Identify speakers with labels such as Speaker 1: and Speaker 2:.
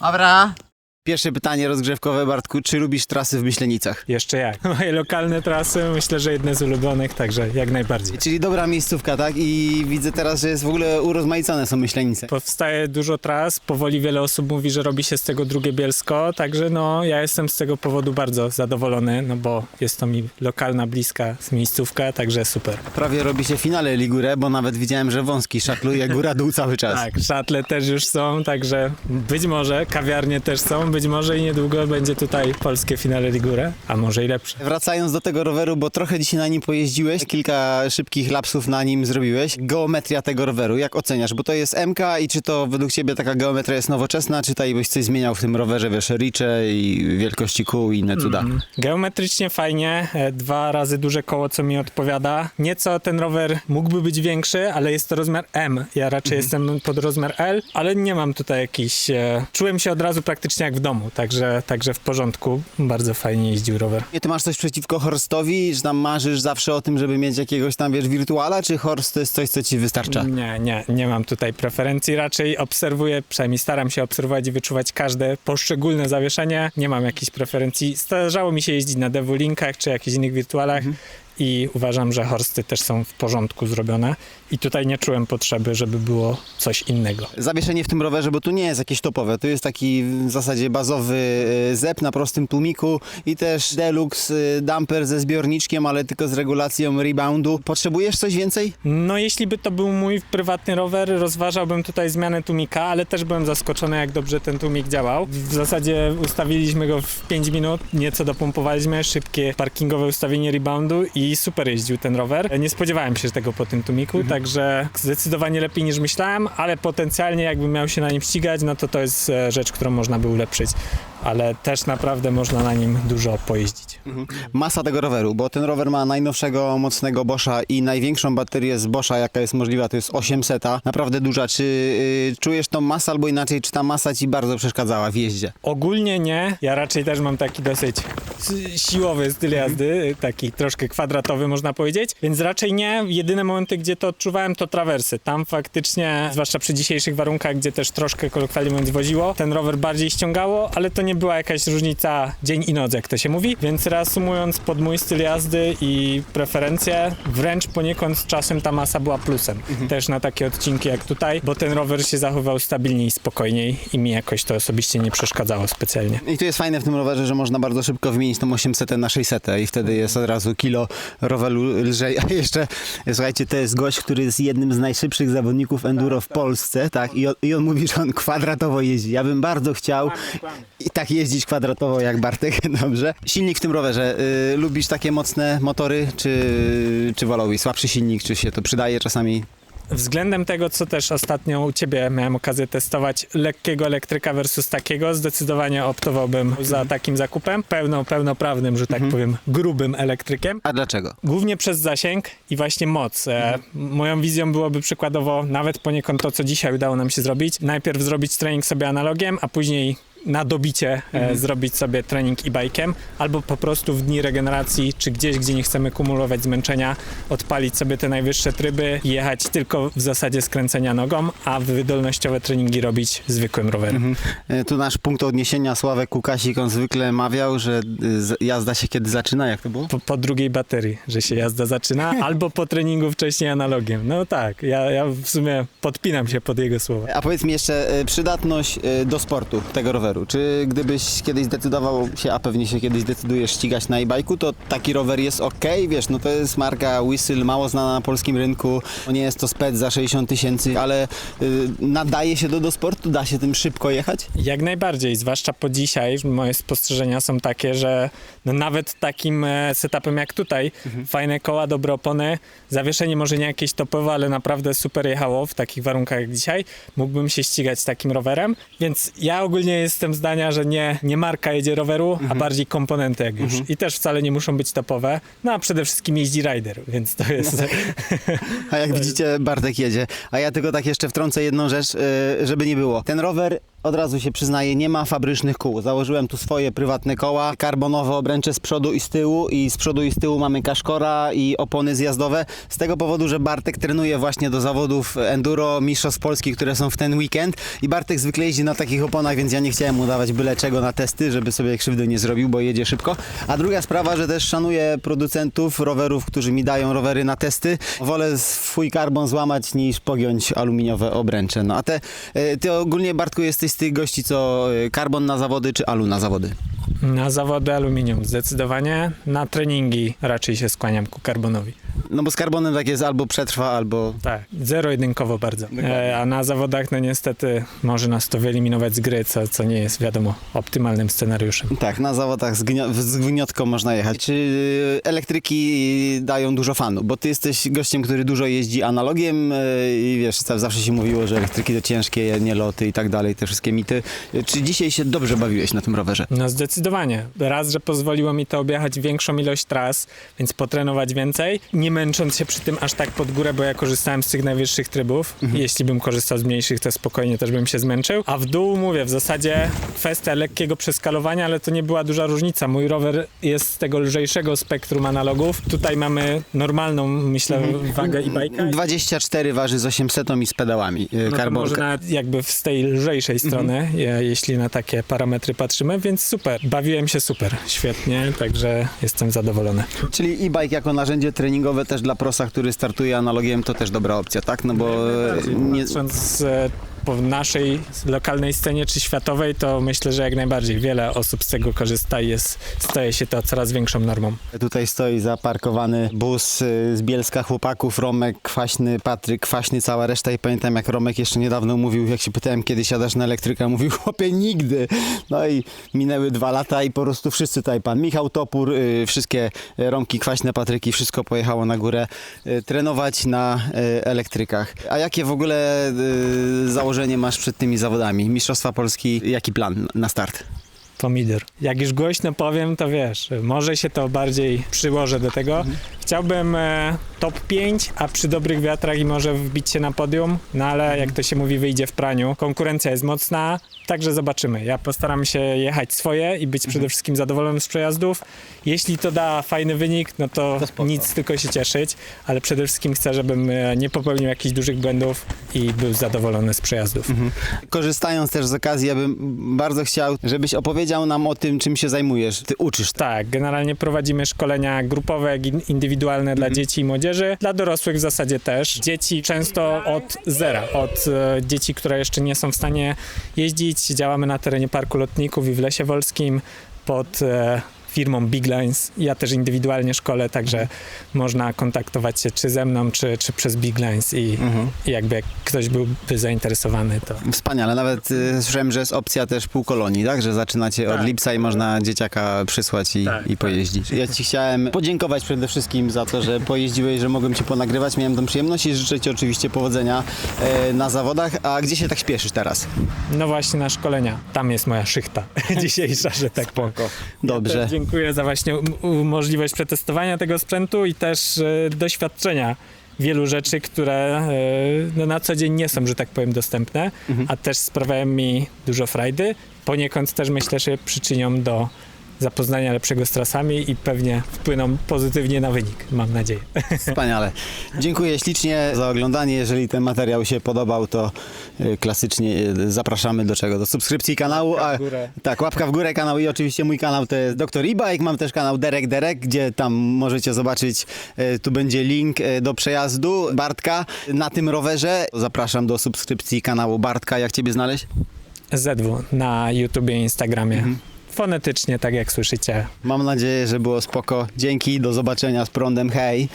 Speaker 1: Dobra. Pierwsze pytanie rozgrzewkowe, Bartku. Czy lubisz trasy w Myślenicach?
Speaker 2: Jeszcze jak. Moje lokalne trasy, myślę, że jedne z ulubionych, także jak najbardziej.
Speaker 1: Czyli dobra miejscówka, tak? I widzę teraz, że jest w ogóle urozmaicone są Myślenice.
Speaker 2: Powstaje dużo tras, powoli wiele osób mówi, że robi się z tego drugie Bielsko, także no ja jestem z tego powodu bardzo zadowolony, no bo jest to mi lokalna, bliska miejscówka, także super.
Speaker 1: Prawie robi się finale Ligure, bo nawet widziałem, że wąski szakluje góra-dół cały czas.
Speaker 2: Tak, szatle też już są, także być może kawiarnie też są, być może i niedługo będzie tutaj polskie finale Ligure, a może i lepsze.
Speaker 1: Wracając do tego roweru, bo trochę dzisiaj na nim pojeździłeś, kilka szybkich lapsów na nim zrobiłeś. Geometria tego roweru, jak oceniasz? Bo to jest MK i czy to według ciebie taka geometria jest nowoczesna, czy tutaj byś coś zmieniał w tym rowerze, wiesz, ricze i wielkości kół i inne cuda?
Speaker 2: Geometrycznie fajnie, 2 razy duże koło, co mi odpowiada. Nieco ten rower mógłby być większy, ale jest to rozmiar M. Ja raczej jestem pod rozmiar L, ale nie mam tutaj jakiś... Czułem się od razu praktycznie jak w domu, także w porządku. Bardzo fajnie jeździł rower.
Speaker 1: Ty masz coś przeciwko Horstowi, że tam marzysz zawsze o tym, żeby mieć jakiegoś tam, wiesz, wirtuala, czy Horst to jest coś, co ci wystarcza?
Speaker 2: Nie mam tutaj preferencji, raczej obserwuję, przynajmniej staram się obserwować i wyczuwać każde poszczególne zawieszenie. Nie mam jakichś preferencji. Zdarzało mi się jeździć na Devu-Linkach czy jakichś innych wirtualach. I uważam, że Horsty też są w porządku zrobione i tutaj nie czułem potrzeby, żeby było coś innego.
Speaker 1: Zawieszenie w tym rowerze, bo tu nie jest jakieś topowe, tu jest taki w zasadzie bazowy zep na prostym tłumiku i też deluxe damper ze zbiorniczkiem, ale tylko z regulacją reboundu. Potrzebujesz coś więcej?
Speaker 2: No jeśli by to był mój prywatny rower, rozważałbym tutaj zmianę tłumika, ale też byłem zaskoczony, jak dobrze ten tłumik działał. W zasadzie ustawiliśmy go w 5 minut, nieco dopompowaliśmy, szybkie parkingowe ustawienie reboundu i super jeździł ten rower. Nie spodziewałem się tego po tym tłumiku, także zdecydowanie lepiej niż myślałem, ale potencjalnie jakbym miał się na nim ścigać, no to jest rzecz, którą można by ulepszyć, ale też naprawdę można na nim dużo pojeździć.
Speaker 1: Masa tego roweru, bo ten rower ma najnowszego mocnego Boscha i największą baterię z Boscha, jaka jest możliwa, to jest 800, naprawdę duża. Czy czujesz tą masę, albo inaczej, czy ta masa ci bardzo przeszkadzała w jeździe?
Speaker 2: Ogólnie nie, ja raczej też mam taki dosyć siłowy styl jazdy, taki troszkę kwadratowy można powiedzieć, więc raczej nie. Jedyne momenty, gdzie to odczuwałem, to trawersy. Tam faktycznie, zwłaszcza przy dzisiejszych warunkach, gdzie też troszkę kolokwialnie mówiąc woziło, ten rower bardziej ściągało, ale to nie była jakaś różnica dzień i noc, jak to się mówi, więc reasumując, pod mój styl jazdy i preferencje, wręcz poniekąd z czasem ta masa była plusem. Też na takie odcinki jak tutaj, bo ten rower się zachował stabilniej i spokojniej i mi jakoś to osobiście nie przeszkadzało specjalnie.
Speaker 1: I tu jest fajne w tym rowerze, że można bardzo szybko wymienić tą 800 na 600 i wtedy jest od razu kilo roweru lżej. A jeszcze, słuchajcie, to jest gość, który jest jednym z najszybszych zawodników enduro w Polsce, tak? I on mówi, że on kwadratowo jeździ. Ja bym bardzo chciał i tak jeździć kwadratowo jak Bartek, dobrze? Silnik w tym rowerze. Lubisz takie mocne motory, czy wolałbyś słabszy silnik, czy się to przydaje czasami?
Speaker 2: Względem tego, co też ostatnio u ciebie miałem okazję testować, lekkiego elektryka versus takiego, zdecydowanie optowałbym za takim zakupem, pełnoprawnym, że tak powiem, grubym elektrykiem.
Speaker 1: A dlaczego?
Speaker 2: Głównie przez zasięg i właśnie moc. Moją wizją byłoby przykładowo nawet poniekąd to, co dzisiaj udało nam się zrobić. Najpierw zrobić trening sobie analogiem, a później na dobicie zrobić sobie trening e-bike'em, albo po prostu w dni regeneracji, czy gdzieś, gdzie nie chcemy kumulować zmęczenia, odpalić sobie te najwyższe tryby i jechać tylko w zasadzie skręcenia nogą, a wydolnościowe treningi robić zwykłym rowerem.
Speaker 1: Tu nasz punkt odniesienia, Sławek Kukasik, on zwykle mawiał, że jazda się kiedy zaczyna, jak to było?
Speaker 2: Po drugiej baterii, że się jazda zaczyna, albo po treningu wcześniej analogiem. No tak, ja w sumie podpinam się pod jego słowa.
Speaker 1: A powiedz mi jeszcze, przydatność do sportu tego roweru. Czy gdybyś kiedyś zdecydował się, a pewnie się kiedyś zdecydujesz ścigać na e-bike'u, to taki rower jest okej? Wiesz, no to jest marka Whistle, mało znana na polskim rynku, nie jest to spec za 60 000, ale nadaje się do sportu, da się tym szybko jechać?
Speaker 2: Jak najbardziej, zwłaszcza po dzisiaj moje spostrzeżenia są takie, że no nawet takim setupem jak tutaj, fajne koła, dobre opony, zawieszenie może nie jakieś topowe, ale naprawdę super jechało w takich warunkach jak dzisiaj, mógłbym się ścigać z takim rowerem, więc ja ogólnie jestem zdania, że nie marka jedzie roweru, a bardziej komponenty jak już. I też wcale nie muszą być topowe, no a przede wszystkim jeździ rider, więc to jest...
Speaker 1: A jak widzicie, Bartek jedzie. A ja tylko tak jeszcze wtrącę jedną rzecz, żeby nie było. Ten rower Od razu się przyznaję, nie ma fabrycznych kół. Założyłem tu swoje prywatne koła, karbonowe obręcze z przodu i z tyłu i z przodu i z tyłu mamy kaszkora i opony zjazdowe. Z tego powodu, że Bartek trenuje właśnie do zawodów enduro mistrzostw Polski, które są w ten weekend i Bartek zwykle jeździ na takich oponach, więc ja nie chciałem mu dawać byle czego na testy, żeby sobie krzywdy nie zrobił, bo jedzie szybko. A druga sprawa, że też szanuję producentów rowerów, którzy mi dają rowery na testy. Wolę swój karbon złamać niż pogiąć aluminiowe obręcze. No a ty ogólnie, Bartku, jesteś z tych gości, co karbon na zawody czy alu na zawody?
Speaker 2: Na zawody aluminium zdecydowanie, na treningi raczej się skłaniam ku karbonowi.
Speaker 1: No bo z karbonem tak jest, albo przetrwa, albo...
Speaker 2: Tak, zero-jedynkowo bardzo. A na zawodach no niestety może nas to wyeliminować z gry, co nie jest wiadomo optymalnym scenariuszem.
Speaker 1: Tak, na zawodach z gniotką można jechać. Czy elektryki dają dużo fanu? Bo ty jesteś gościem, który dużo jeździ analogiem i wiesz, zawsze się mówiło, że elektryki to ciężkie, nie loty i tak dalej, te wszystkie mity. Czy dzisiaj się dobrze bawiłeś na tym rowerze?
Speaker 2: No zdecydowanie. Raz, że pozwoliło mi to objechać większą ilość tras, więc potrenować więcej, nie męcząc się przy tym aż tak pod górę, bo ja korzystałem z tych najwyższych trybów. Jeśli bym korzystał z mniejszych, to spokojnie też bym się zmęczył. A w dół, mówię, w zasadzie kwestia lekkiego przeskalowania, ale to nie była duża różnica. Mój rower jest z tego lżejszego spektrum analogów. Tutaj mamy normalną, myślę, wagę i bajka.
Speaker 1: 24 waży z 800 i z pedałami.
Speaker 2: No to może nawet jakby z tej lżejszej strony, jeśli na takie parametry patrzymy, więc super. Bawiłem się super, świetnie, także jestem zadowolony.
Speaker 1: Czyli e-bike jako narzędzie treningowe też dla prosa, który startuje analogiem, to też dobra opcja, tak? No bo nie...
Speaker 2: Patrząc po naszej lokalnej scenie czy światowej, to myślę, że jak najbardziej wiele osób z tego korzysta i staje się to coraz większą normą.
Speaker 1: Tutaj stoi zaparkowany bus z Bielska chłopaków, Romek, Kwaśny, Patryk, Kwaśny, cała reszta i pamiętam, jak Romek jeszcze niedawno mówił, jak się pytałem, kiedy siadasz na elektryka, mówił, chłopie, nigdy. No i minęły 2 lata i po prostu wszyscy tutaj, pan Michał Topór, wszystkie Romki, Kwaśne, Patryki, wszystko pojechało na górę trenować na elektrykach. A jakie w ogóle założenie masz przed tymi zawodami? Mistrzostwa Polski, jaki plan na start?
Speaker 2: Pomidor. Jak już głośno powiem, to wiesz, może się to bardziej przyłożę do tego. Chciałbym top 5, a przy dobrych wiatrach i może wbić się na podium, no ale jak to się mówi, wyjdzie w praniu. Konkurencja jest mocna, także zobaczymy. Ja postaram się jechać swoje i być przede wszystkim zadowolonym z przejazdów. Jeśli to da fajny wynik, no to nic, tylko się cieszyć, ale przede wszystkim chcę, żebym nie popełnił jakichś dużych błędów i był zadowolony z przejazdów.
Speaker 1: Korzystając też z okazji, ja bym bardzo chciał, żebyś opowiedział nam o tym, czym się zajmujesz. Ty uczysz.
Speaker 2: Tak, generalnie prowadzimy szkolenia grupowe, jak i indywidualne dla dzieci i młodzieży, dla dorosłych w zasadzie też. Dzieci często od zera, od dzieci, które jeszcze nie są w stanie jeździć. Działamy na terenie Parku Lotników i w Lesie Wolskim pod firmą Big Lines. Ja też indywidualnie szkolę, także można kontaktować się czy ze mną, czy przez Big Lines i jakby jak ktoś byłby zainteresowany, to...
Speaker 1: Wspaniale. Nawet słyszałem, że jest opcja też półkolonii, tak? Że zaczynacie od lipca i można dzieciaka przysłać i pojeździć. Ja ci chciałem podziękować przede wszystkim za to, że pojeździłeś, że mogłem cię ponagrywać. Miałem tą przyjemność i życzę ci oczywiście powodzenia na zawodach. A gdzie się tak śpieszysz teraz?
Speaker 2: No właśnie na szkolenia. Tam jest moja szychta dzisiejsza, że tak powiem.
Speaker 1: Dobrze.
Speaker 2: Ja dziękuję za właśnie możliwość przetestowania tego sprzętu i też doświadczenia wielu rzeczy, które no, na co dzień nie są, że tak powiem, dostępne, a też sprawiają mi dużo frajdy. Poniekąd też myślę, że przyczynią do zapoznania lepszego z trasami i pewnie wpłyną pozytywnie na wynik, mam nadzieję.
Speaker 1: Wspaniale. Dziękuję ślicznie za oglądanie. Jeżeli ten materiał się podobał, to klasycznie zapraszamy do czego? Do subskrypcji kanału.
Speaker 2: Łapka w górę.
Speaker 1: Tak, łapka w górę kanał i oczywiście mój kanał to jest Dr. E-Bike. Mam też kanał Derek, gdzie tam możecie zobaczyć, tu będzie link do przejazdu Bartka na tym rowerze. Zapraszam do subskrypcji kanału Bartka. Jak ciebie znaleźć?
Speaker 2: ZW na YouTubie i Instagramie. Fonetycznie, tak jak słyszycie.
Speaker 1: Mam nadzieję, że było spoko. Dzięki, do zobaczenia z prądem. Hej!